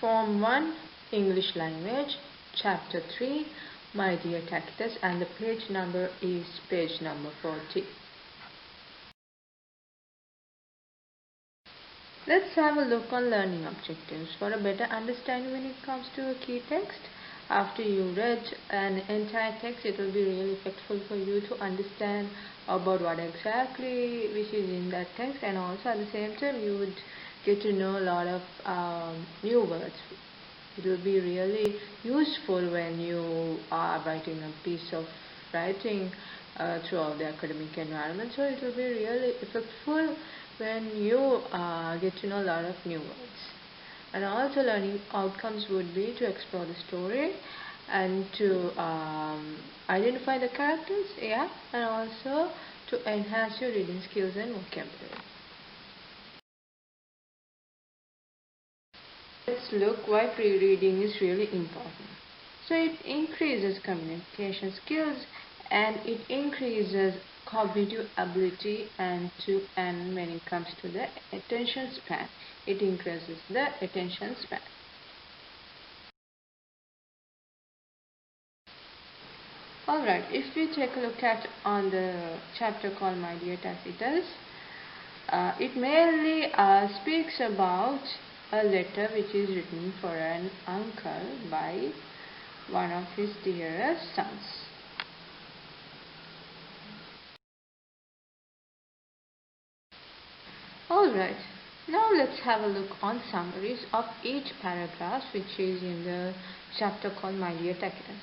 Form 1 English Language, Chapter 3, My Dear Tacitus, and the page number is page number 40. Let's have a look on learning objectives for a better understanding when it comes to a key text. After you read an entire text, it will be really effective for you to understand about what exactly which is in that text, and also at the same time you would get to know a lot of new words. It will be really useful when you are writing a piece of writing throughout the academic environment. So it will be really effective when you get to know a lot of new words. And also learning outcomes would be to explore the story and to identify the characters, and also to enhance your reading skills and vocabulary. Let's look why pre-reading is really important. So it increases communication skills and it increases cognitive ability, and when it comes to the attention span, it increases the attention span. Alright, if we take a look at on the chapter called My Dear Tacitus, it mainly speaks about a letter which is written for an uncle by one of his dearest sons. Alright, now let's have a look on summaries of each paragraph which is in the chapter called My Dear Tacitus.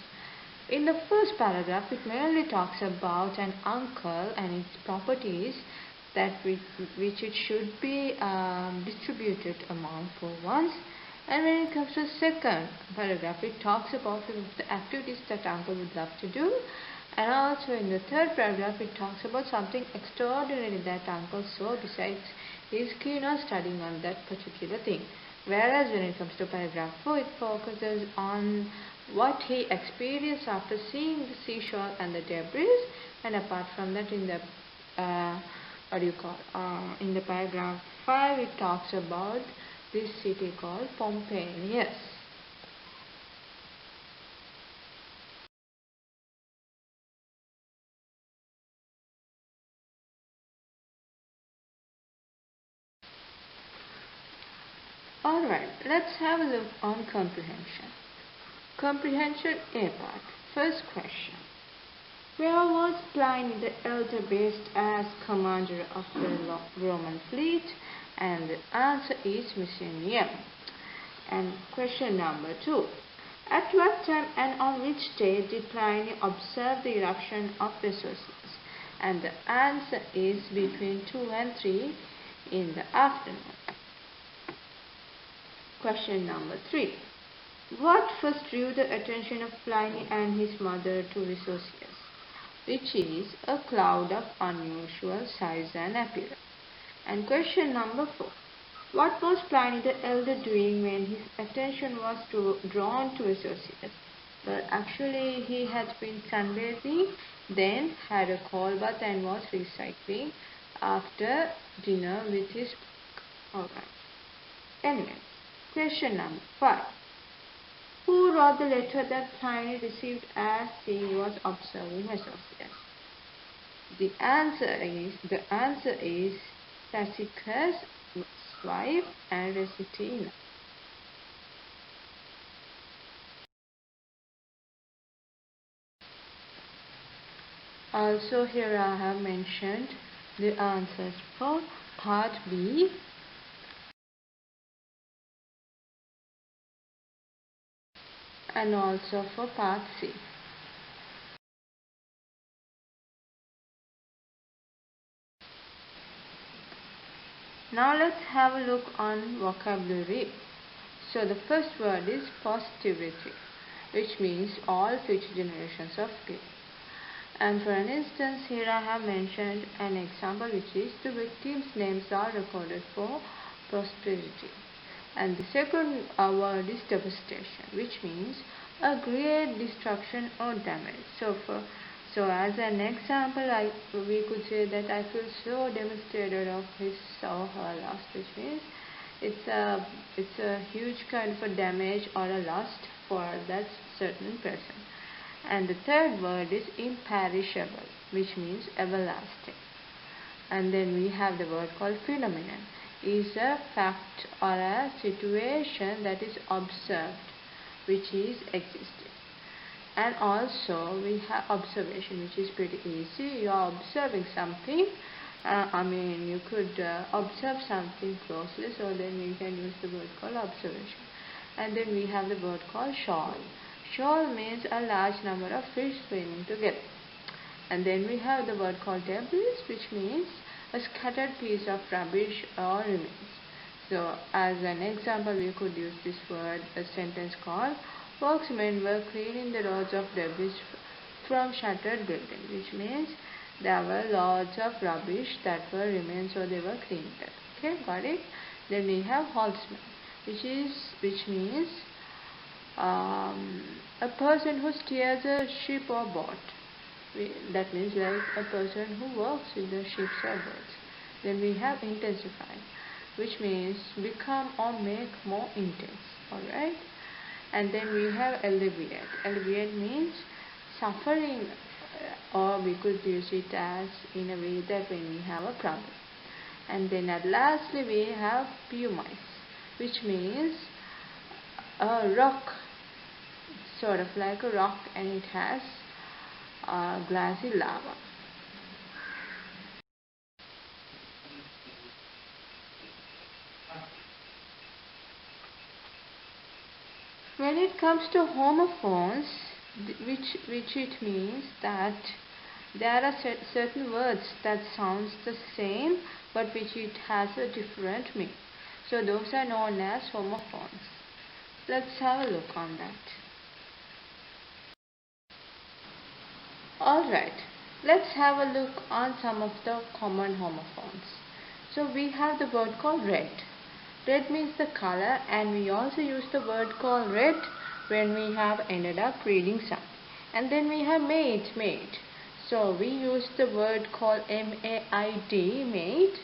In the first paragraph, it mainly talks about an uncle and its properties that which it should be distributed among poor ones. And when it comes to the second paragraph, it talks about the activities that uncle would love to do. And also in the third paragraph, it talks about something extraordinary that uncle saw besides his keen on studying on that particular thing. Whereas when it comes to paragraph 4, it focuses on what he experienced after seeing the seashore and the debris. And apart from that, in the in the paragraph 5, it talks about this city called Pompeii. Alright, let's have a look on comprehension. Comprehension A part. First question. Where was Pliny the Elder based as commander of the Roman fleet? And the answer is Mycenaeum. And question number 2. At what time and on which day did Pliny observe the eruption of Vesuvius? And the answer is between 2 and 3 in the afternoon. Question number 3. What first drew the attention of Pliny and his mother to Vesuvius, which is a cloud of unusual size and appearance? And question number 4. What was Pliny the Elder doing when his attention was drawn to Vesuvius? Well, actually he had been sunbathing, then had a cold bath and was recycling after dinner with his book. Alright. Anyway, question number 5. Who wrote the letter that Pliny received as he was observing Vesuvius? The answer is Tacitus' wife and Resitina. Also here I have mentioned the answers for part B and also for part C. Now let's have a look on vocabulary. So the first word is positivity, which means all future generations of people. And for an instance, here I have mentioned an example which is the victims' names are recorded for prosperity. And the second word is devastation, which means a great destruction or damage. So as an example, we could say that I feel so devastated of his or her loss, which means It's a huge kind of a damage or a loss for that certain person. And the third word is imperishable, which means everlasting. And then we have the word called phenomenon. Is a fact or a situation that is observed, which is existing. And also we have observation, which is pretty easy. You are observing something. You could observe something closely, so then we can use the word called observation. And then we have the word called shoal. Shoal means a large number of fish swimming together. And then we have the word called debris, which means a scattered piece of rubbish or remains. So as an example, we could use this word, a sentence called, workmen were cleaning the roads of debris from shattered building, which means there were lots of rubbish that were remains, so they were cleaned up. Okay, got it? Then we have holdsman, which means a person who steers a ship or boat. That means like a person who works with the ships or boats. Then we have intensify, which means become or make more intense. Alright? And then we have alleviate. Alleviate means suffering, or we could use it as in a way that when we have a problem. And then at lastly we have pumice, which means a rock, sort of like a rock, and it has glassy lava. When it comes to homophones, which it means that there are certain words that sounds the same but which it has a different meaning. So those are known as homophones. Let's have a look on that. Alright, let's have a look on some of the common homophones. So we have the word called red. Red means the color, and we also use the word called red when we have ended up reading something. And then we have maid. So we use the word called M-A-I-D, maid,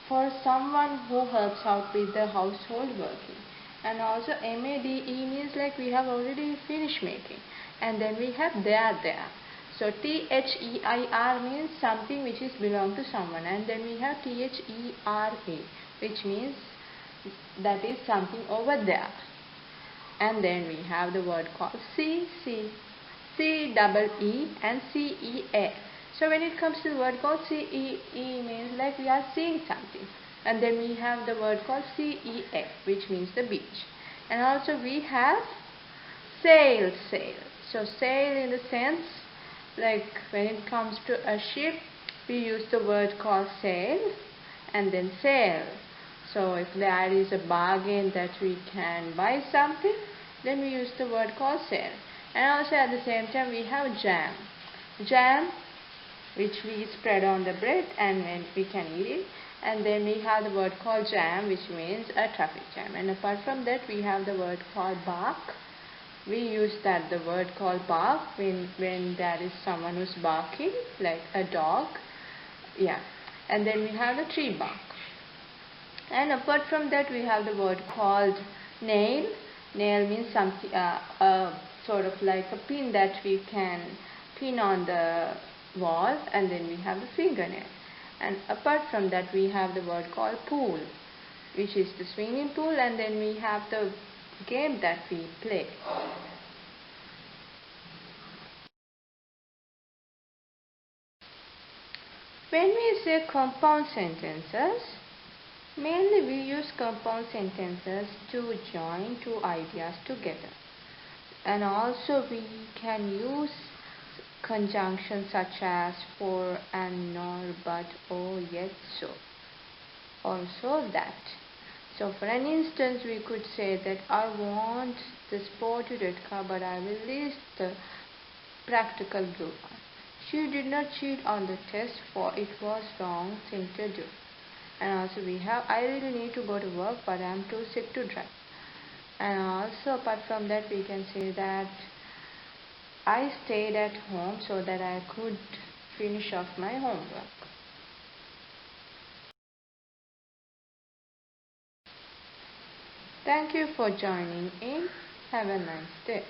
for someone who helps out with the household working. And also M-A-D-E means like we have already finished making. And then we have there. So T-H-E-I-R means something which is belong to someone. And then we have T-H-E-R-A, which means that is something over there. And then we have the word called C-E-E and C-E-A. So when it comes to the word called C-E-E means like we are seeing something. And then we have the word called C-E-A, which means the beach. And also we have sail. So sail in the sense like when it comes to a ship, we use the word called sail and then sail. So if there is a bargain that we can buy something, then we use the word called sail. And also at the same time we have jam. Jam, which we spread on the bread and then we can eat it. And then we have the word called jam, which means a traffic jam. And apart from that we have the word called bark. We use the word called bark when there is someone who's barking, like a dog. Yeah. And then we have the tree bark. And apart from that we have the word called nail. Nail means something, sort of like a pin that we can pin on the wall. And then we have the fingernail. And apart from that we have the word called pool, which is the swimming pool. And then we have the game that we play. When we say compound sentences, mainly we use compound sentences to join two ideas together. And also we can use conjunctions such as for, and, nor, but, or, yet, so. Also that. So for an instance we could say that I want the sporty red car but I will lease the practical blue one. She did not cheat on the test for it was wrong thing to do. And also we have I really need to go to work but I am too sick to drive. And also apart from that we can say that I stayed at home so that I could finish off my homework. Thank you for joining in. Have a nice day.